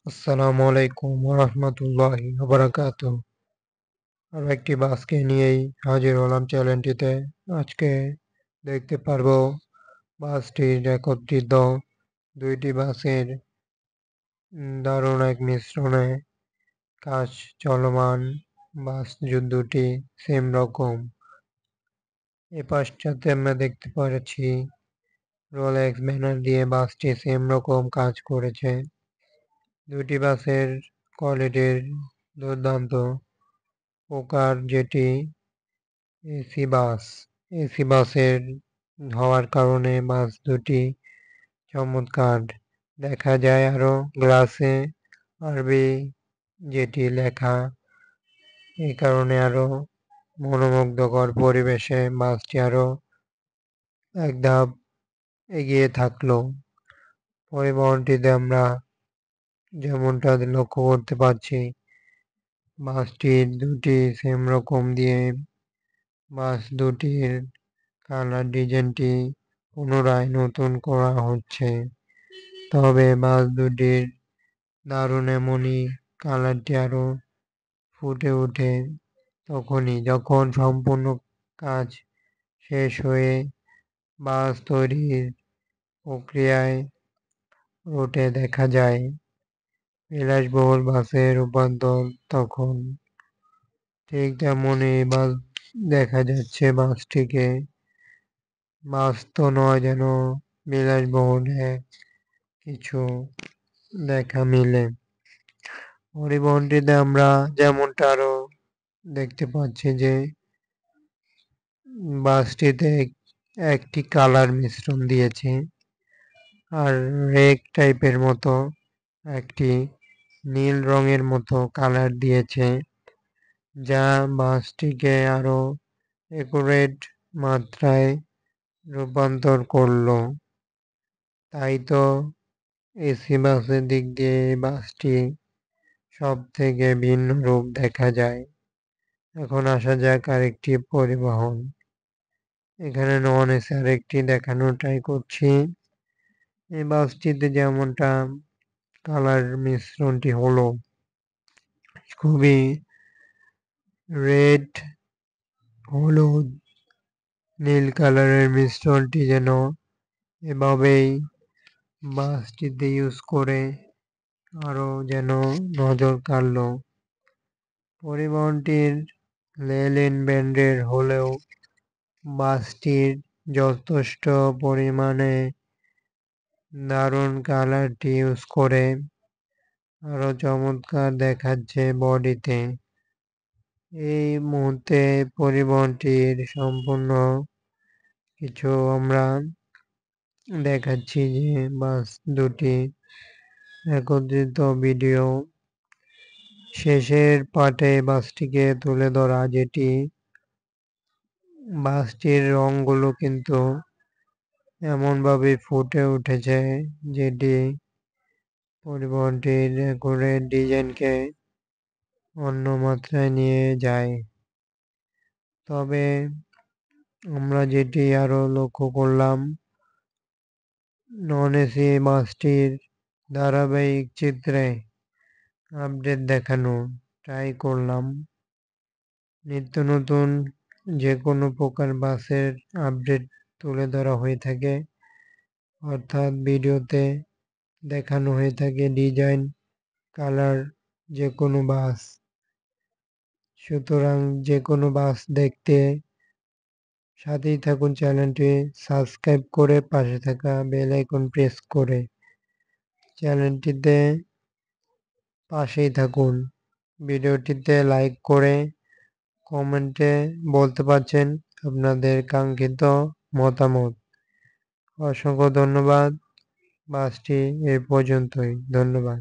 আসসালামু আলাইকুম রহমতুল্লাহি বারাকাতুহ। আরো একটি বাসকে নিয়েই হাজির হলাম চ্যানেলটিতে। আজকে দেখতে পারবো বাসটির একত্রিত দুইটি বাসের দারুণ এক মিশ্রণে কাজ চলমান। বাস দুটি সেম রকম। এ পাশটাতে আমরা দেখতে পাচ্ছি রোলেক্স ব্যানার দিয়ে বাসটি সেম রকম কাজ করেছে। দুটি বাসের কোয়ালিটির দুর্দান্ত। প্রকার যেটি এসি বাস। এসি বাসের হওয়ার কারণে বাস দুটি চমৎকার দেখা যায়। আরো গ্লাসে আরবি যেটি লেখা, এই কারণে আরো মনোমুগ্ধকর পরিবেশে বাসটি আরো এক ধাপ এগিয়ে থাকলো। পরিবহনটিতে আমরা যেমনটা লক্ষ্য করতে পারছি, বাসটির দুটি সেম রকম দিয়ে বাস দুটির কালার ডিজাইনটি পুনরায় নতুন করা হচ্ছে। তবে বাস দুটির দারুণ এমনই কালারটি আরো ফুটে ওঠে তখনই যখন সম্পূর্ণ কাজ শেষ হয়ে বাস তৈরির প্রক্রিয়ায় ওঠে দেখা যায় বিলাসবহুল বাসে রূপান্তর। তখন ঠিক তেমনই বাস দেখা যাচ্ছে। বাসটিকে বাস তো নয়, যেন বিলাসবহুল কিছু দেখা মিলে। পরিবহনটিতে আমরা যেমনটা আরো দেখতে পাচ্ছি যে বাসটিতে একটি কালার মিশ্রণ দিয়েছে, আর রেক টাইপের মতো একটি নীল রঙের মতো কালার দিয়েছে, যা বাসটিকে আরো একুরেট মাত্রায় রূপান্তর করলো। তাই তো এসি বাসের দিক দিয়ে এই বাসটি সব থেকে ভিন্ন রূপ দেখা যায়। এখন আসা যাক আরেকটি পরিবহন। এখানে নন এসি আরেকটি দেখানোর ট্রাই করছি। এই বাসটিতে যেমনটা কালার মিশ্রণটি হলো খুবই রেড, হলুদ, নীল কালারের মিশ্রণটি যেন এভাবেই বাসটিতে ইউজ করে আরো যেন নজর কাড়লো। পরিবহনটির লেলিন ব্র্যান্ডের হলেও বাসটির যথেষ্ট পরিমাণে দারুণ কালারটি ইউজ করে আরো চমৎকার দেখাচ্ছে বডিতে। এই মুহূর্তে পরিবহনটির সম্পূর্ণ কিছু আমরা দেখাচ্ছি যে বাস দুটি একত্রিত ভিডিও শেষের পার্টে বাসটিকে তুলে ধরা, যেটি বাসটির রংগুলো কিন্তু এমনভাবে ফুটে উঠেছে যেটি পরিবহনটির করে ডিজাইনকে অন্য মাত্রায় নিয়ে যায়। তবে আমরা যেটি আরো লক্ষ্য করলাম, নন এসি বাসটির ধারাবাহিক চিত্রে আপডেট দেখানো ট্রাই করলাম। নিত্য নতুন যে কোনো প্রকার বাসের আপডেট তুলে ধরা হয়ে থাকে, অর্থাৎ ভিডিওতে দেখানো হয়ে থাকে ডিজাইন, কালার, যে কোনো বাস। সুতরাং যে কোনো বাস দেখতে সাথেই থাকুন, চ্যানেলটি সাবস্ক্রাইব করে পাশে থাকা বেল আইকন প্রেস করে চ্যানেলটিতে পাশেই থাকুন। ভিডিওটিতে লাইক করে কমেন্টে বলতে পারছেন আপনাদের কাঙ্ক্ষিত মতামত। অসংখ্য ধন্যবাদ। বাসটি এ পর্যন্তই। ধন্যবাদ।